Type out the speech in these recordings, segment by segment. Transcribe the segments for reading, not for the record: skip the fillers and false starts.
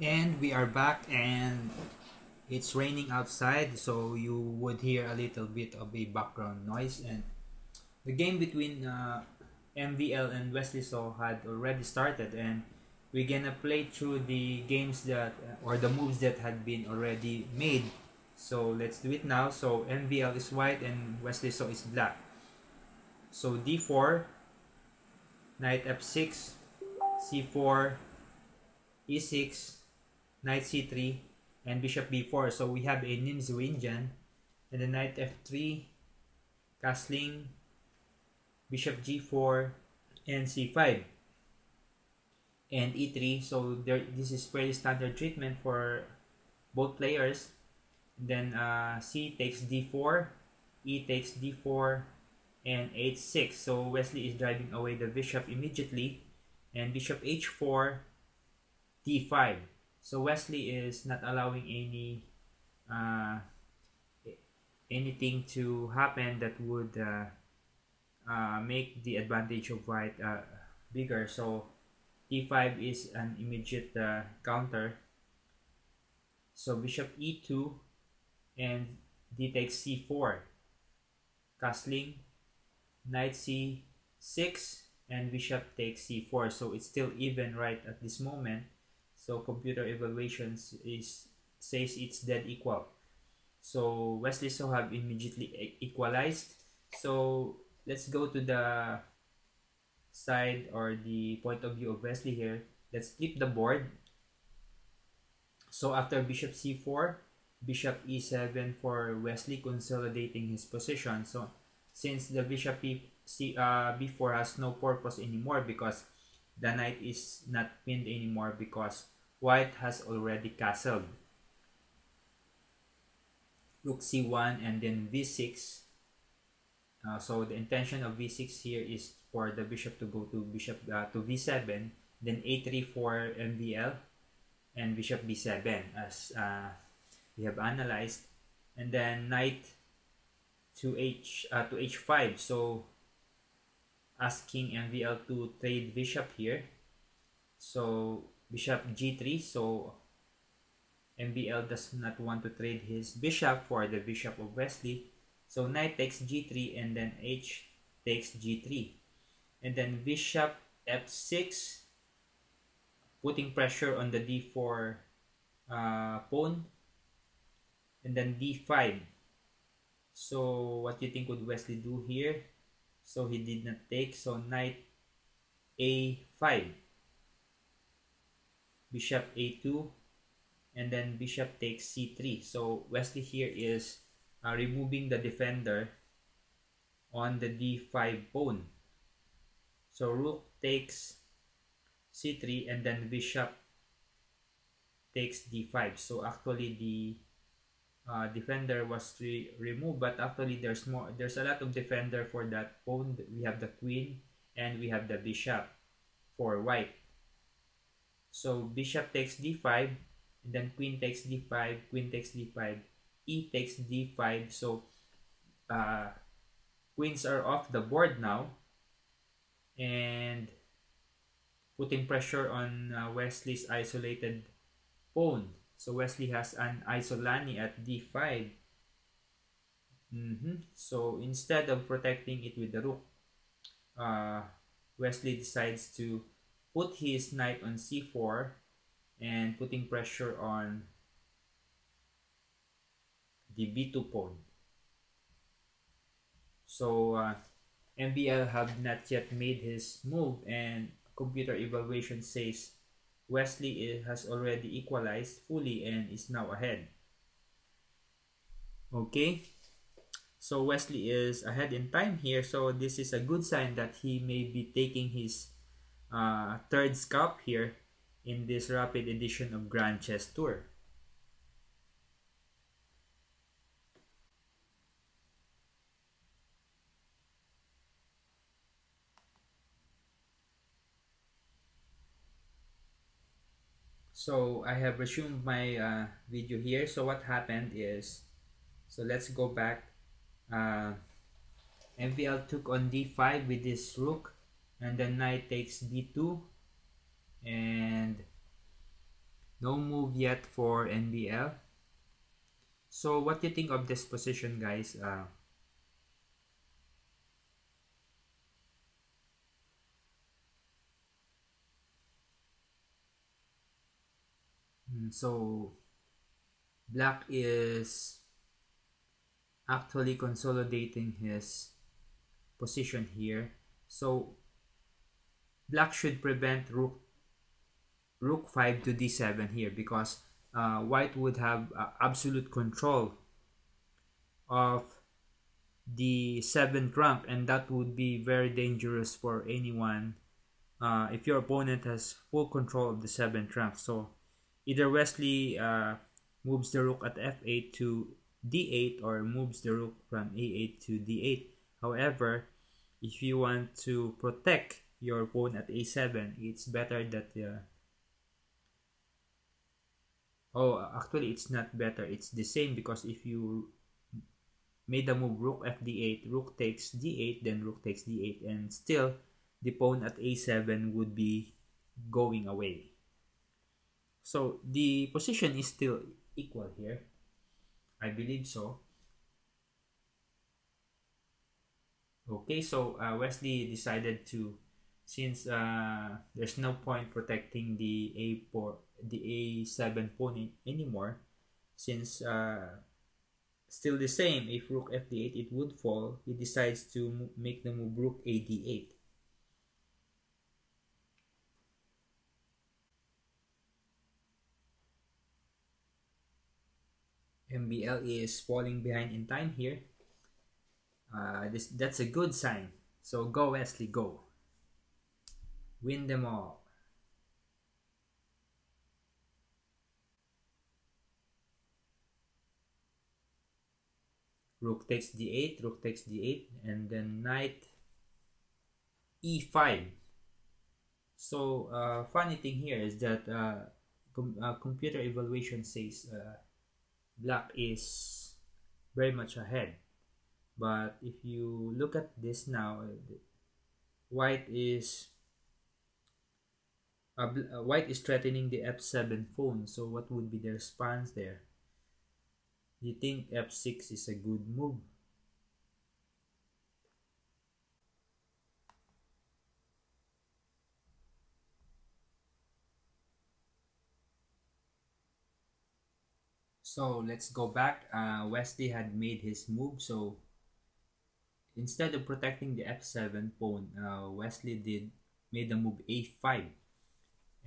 And we are back, and it's raining outside, so you would hear a little bit of a background noise. And the game between MVL and Wesley So had already started, and we're gonna play through the games that or the moves that had been already made. So let's do it now. So MVL is white and Wesley So is black. So D4, knight F6, C4, E6, knight c3, and bishop b4. So we have a Nimzo Indian, and then knight f3, castling, bishop g4, and c5, and e3. So this is very standard treatment for both players. Then c takes d4, e takes d4, and h6. So Wesley is driving away the bishop immediately, and bishop h4, d5. So Wesley is not allowing anything to happen that would make the advantage of white bigger. So e5 is an immediate counter. So bishop e2 and d takes c4, castling, knight c6, and bishop takes c4. So it's still even right at this moment. So computer evaluations says it's dead equal. So Wesley So have immediately equalized. So let's go to the side or the point of view of Wesley here. Let's flip the board. So after bishop c4, bishop e7 for Wesley, consolidating his position. So since the bishop b4 has no purpose anymore because the knight is not pinned anymore because white has already castled. Rook c1 and then v6. So the intention of v6 here is for the bishop to go to v7, then a3 for MVL, and bishop b7 as we have analyzed, and then knight to h5. So asking MVL to trade bishop here. So bishop g3. So MVL does not want to trade his bishop for the bishop of Wesley. So knight takes g3 and then h takes g3. And then bishop f6, putting pressure on the d4 pawn. And then d5. So what do you think would Wesley do here? So he did not take. So knight a5, bishop a2, and then bishop takes c3. So Wesley here is removing the defender on the d5 pawn. So rook takes c3 and then bishop takes d5. So actually the defender was removed, but actually there's a lot of defender for that pawn. We have the queen and we have the bishop for white. So bishop takes d5, and then queen takes d5, queen takes d5, e takes d5. So queens are off the board now, and putting pressure on Wesley's isolated pawn. So Wesley has an isolani at d5. So instead of protecting it with the rook, Wesley decides to put his knight on c4 and putting pressure on the b2 pawn. So MVL have not yet made his move, and computer evaluation says Wesley has already equalized fully and is now ahead. Okay, so Wesley is ahead in time here, so this is a good sign that he may be taking his third scalp here in this rapid edition of Grand Chess Tour. So I have resumed my video here. So what happened is, so let's go back. MVL took on d5 with this rook, and then knight takes d2, and No move yet for NBL. So what do you think of this position, guys? So Black is actually consolidating his position here. So Black should prevent rook 5 to d7 here, because White would have absolute control of the 7th rank, and that would be very dangerous for anyone if your opponent has full control of the 7th rank. So either Wesley moves the rook at f8 to d8, or moves the rook from a8 to d8. However, if you want to protect your pawn at a7, it's better that oh, actually it's not better, it's the same, because if you made the move rook fd8, rook takes d8, then rook takes d8, and still the pawn at a7 would be going away. So the position is still equal here. I believe so. Okay, so Wesley decided to, since there's no point protecting the a4, the a7 pawn anymore, since still the same, if rook fd8 it would fall, he decides to make the move rook ad8. MBL is falling behind in time here. That's a good sign. So go Wesley, go. Win them all. Rook takes d8, rook takes d8, and then knight e5. So funny thing here is that computer evaluation says Black is very much ahead. But if you look at this now, White is White is threatening the f7 pawn. So what would be the response there? Do you think f6 is a good move? So let's go back. Wesley had made his move. So instead of protecting the f7 pawn, Wesley made the move a5.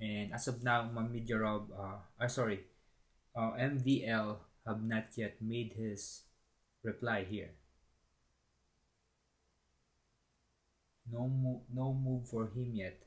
And as of now, MVL have not yet made his reply here. No move for him yet.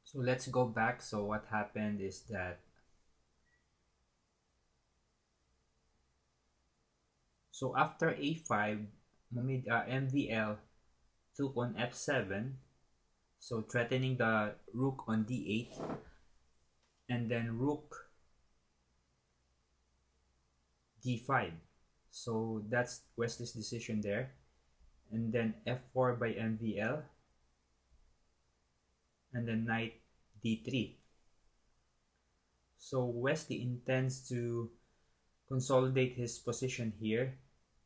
So let's go back. So what happened is that, so after a5, MVL took on f7, so threatening the rook on d8, and then rook d5. So that's Wesley's decision there. And then f4 by MVL, and then knight d3. So Wesley intends to consolidate his position here.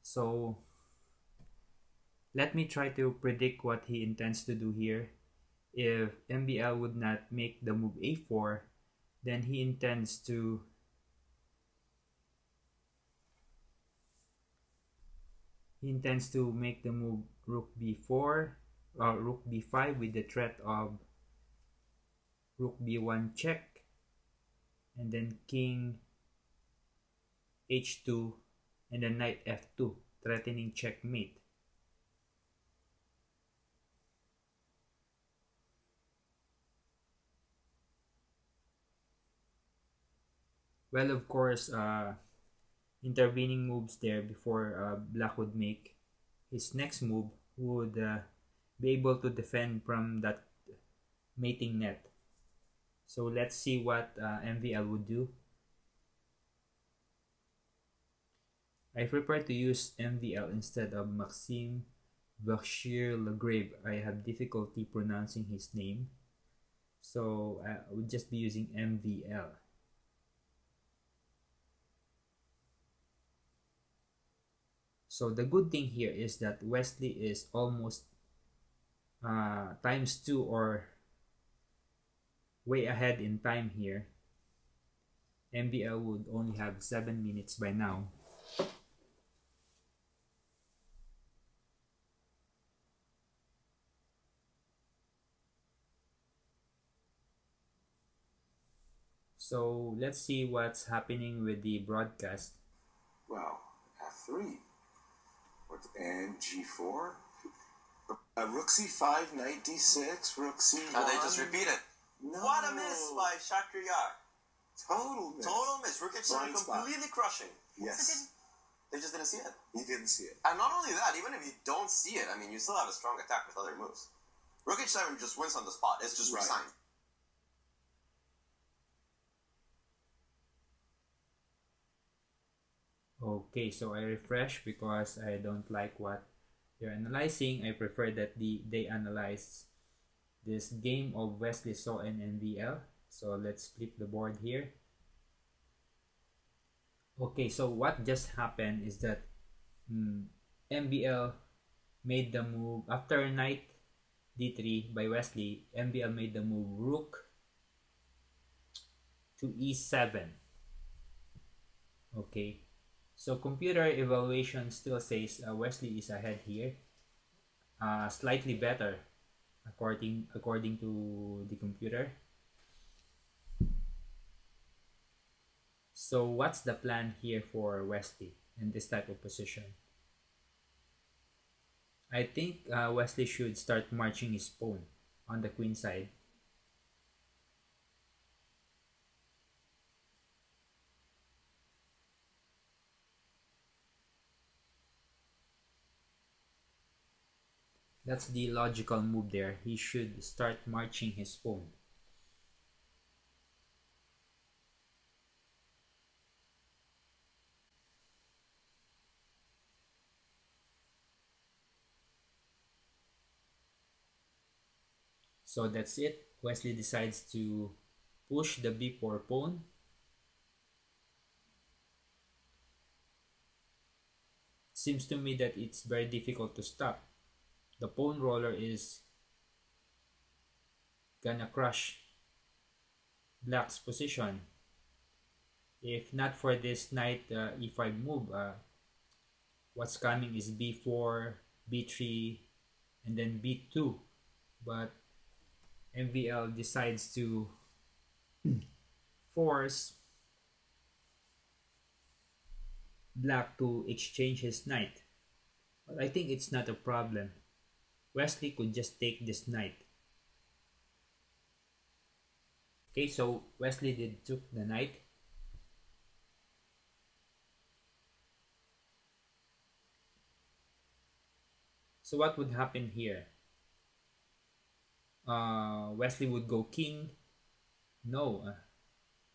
So let me try to predict what he intends to do here. If MBL would not make the move a4, then he intends to make the move rook b4, rook b5 with the threat of rook b1 check, and then king h2, and then knight f2, threatening checkmate. Well, of course, intervening moves there before black would make his next move would be able to defend from that mating net. So let's see what MVL would do. I prefer to use MVL instead of Maxime Berkshire-Legrave. I have difficulty pronouncing his name, so I would just be using MVL. So the good thing here is that Wesley is almost times 2 or way ahead in time here. MVL would only have 7 minutes by now. So let's see what's happening with the broadcast. Well, F3. What's and G4? Rook C5, Knight D6, Rook C1. Oh, they just repeat it. No. What a miss by Shakriyar. Total miss. Total miss. Rook H7 completely crushing. Yes. They just didn't see it. He didn't see it. And not only that, even if you don't see it, I mean, you still have a strong attack with other moves. Rook H7 just wins on the spot. It's just resigned. Okay, so I refresh because I don't like what they're analyzing. I prefer that they analyze this game of Wesley So and MVL. So let's flip the board here. Okay, so what just happened is that MVL made the move after knight d3 by Wesley. MVL made the move rook to e7. Okay, so computer evaluation still says Wesley is ahead here, slightly better according to the computer. So what's the plan here for Wesley in this type of position? I think Wesley should start marching his pawn on the queen side. That's the logical move there. He should start marching his pawn. So that's it. Wesley decides to push the b4 pawn. Seems to me that it's very difficult to stop. The pawn roller is gonna crush black's position. If not for this knight e5 move, what's coming is b4, b3, and then b2. But MVL decides to force black to exchange his knight. But I think it's not a problem. Wesley could just take this knight. Okay, so Wesley took the knight. So what would happen here? Wesley would go king. No,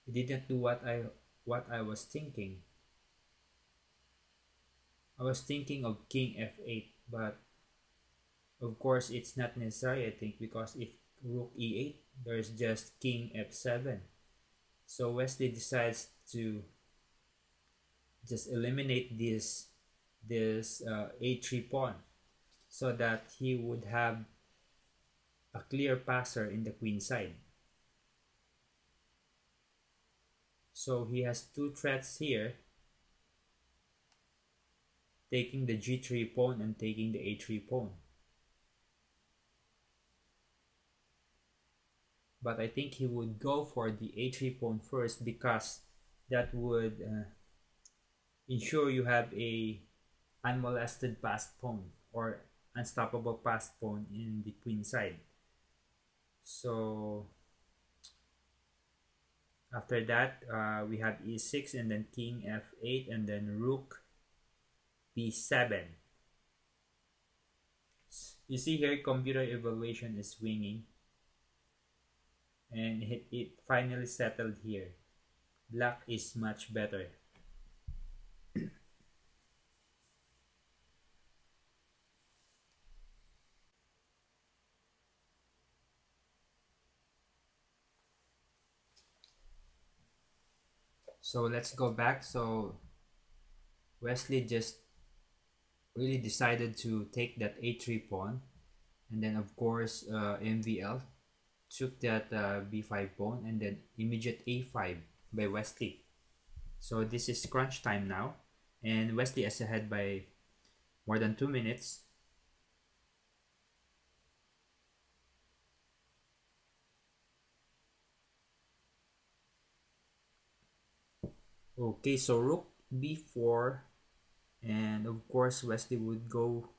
he didn't do what I was thinking. I was thinking of king f8, but of course it's not necessary, I think, because if rook e8, there's just king f7. So Wesley decides to just eliminate this a3 pawn so that he would have a clear passer in the queen side. So he has two threats here, taking the g3 pawn and taking the a3 pawn. But I think he would go for the a3 pawn first because that would ensure you have a unmolested passed pawn or unstoppable passed pawn in the queen side. So After that, we have e6 and then king f8 and then rook b7. You see here, computer evaluation is swinging, and it finally settled here. Black is much better. So let's go back. So Wesley just really decided to take that a3 pawn, and then of course MVL took that b5 pawn, and then immediate a5 by Wesley. So this is crunch time now, and Wesley is ahead by more than 2 minutes. Okay, so rook b4, and of course Wesley would go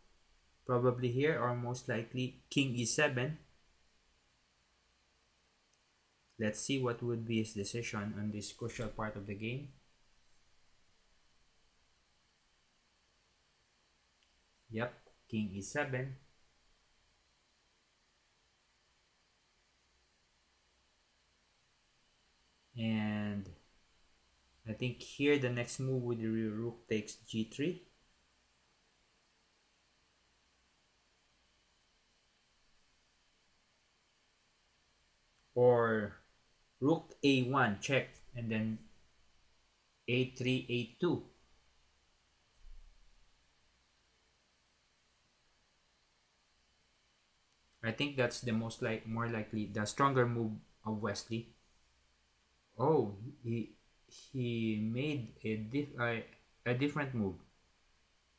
probably here, or most likely king e7. Let's see what would be his decision on this crucial part of the game. Yep, king e7. And I think here the next move would be rook takes g3. Or rook a1 check, and then a3 a2. I think that's the more likely, the stronger move of Wesley. Oh, he made a different move.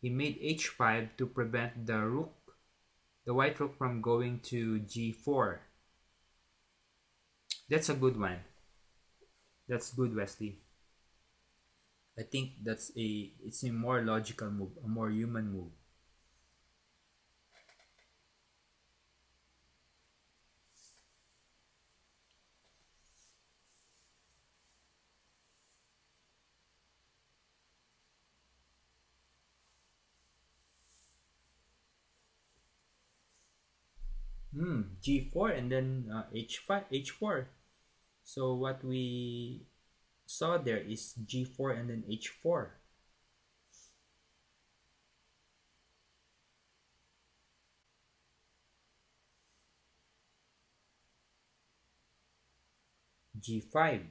He made h5 to prevent the white rook from going to g4. That's a good one. That's good, Wesley. I think it's a more logical move, a more human move. G4 and then h5, h4. So what we saw there is g4 and then h4. G5.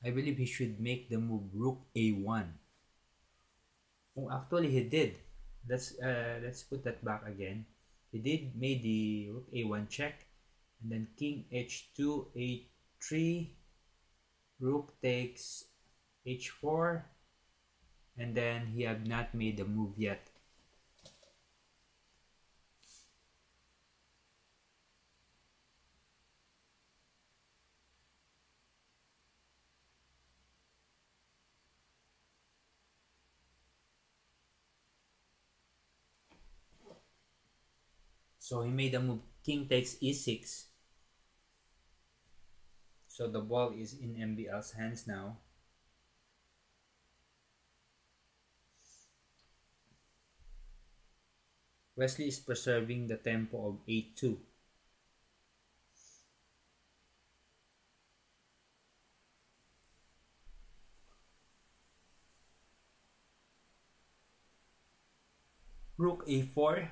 I believe he should make the move rook a1. Oh, actually he did. Let's put that back again. He did made the rook a1 check, and then king h2 a3, rook takes h4, and then he have not made the move yet. So he made a move king takes e6. So the ball is in MBL's hands now. Wesley is preserving the tempo of a2. Rook a4.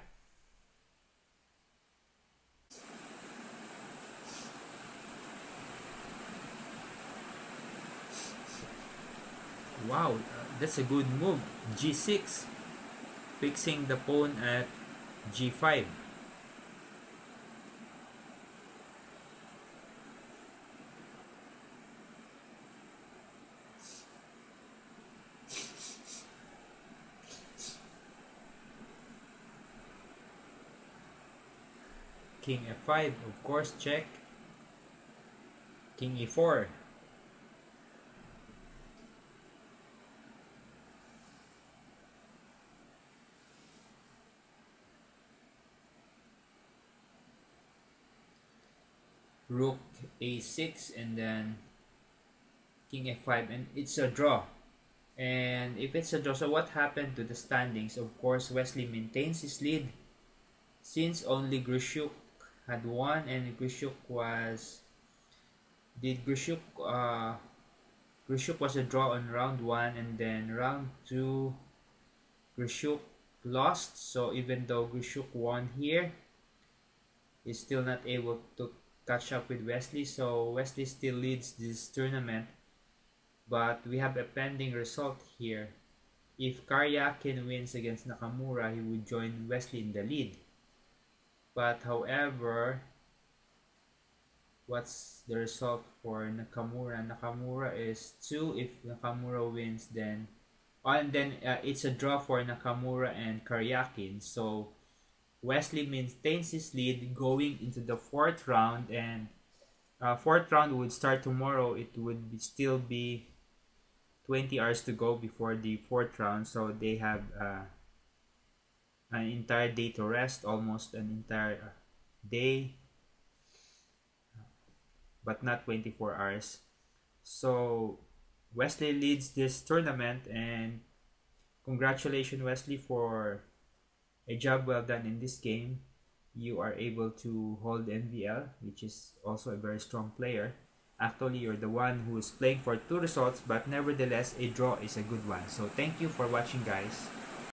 Wow, that's a good move. G6, fixing the pawn at G5. King f5, of course, check. King e4. rook a6, and then king f5, and it's a draw. And if it's a draw, so what happened to the standings? Of course, Wesley maintains his lead since only Grishuk had won, and Grishuk was Grishuk was a draw on round 1, and then round 2 Grishuk lost. So even though Grishuk won here, he's still not able to catch up with Wesley. So Wesley still leads this tournament, but we have a pending result here. If Karyakin wins against Nakamura, he would join Wesley in the lead. But however, what's the result for Nakamura? Nakamura is 2. If Nakamura wins, then it's a draw for Nakamura and Karyakin. So Wesley maintains his lead going into the 4th round, and 4th round would start tomorrow. It would still be 20 hours to go before the 4th round, so they have an entire day to rest, almost an entire day, but not 24 hours. So Wesley leads this tournament, and congratulations, Wesley, for a job well done in this game. You are able to hold NVL, which is also a very strong player. Actually, you're the one who is playing for 2 results, but nevertheless, a draw is a good one. So thank you for watching, guys.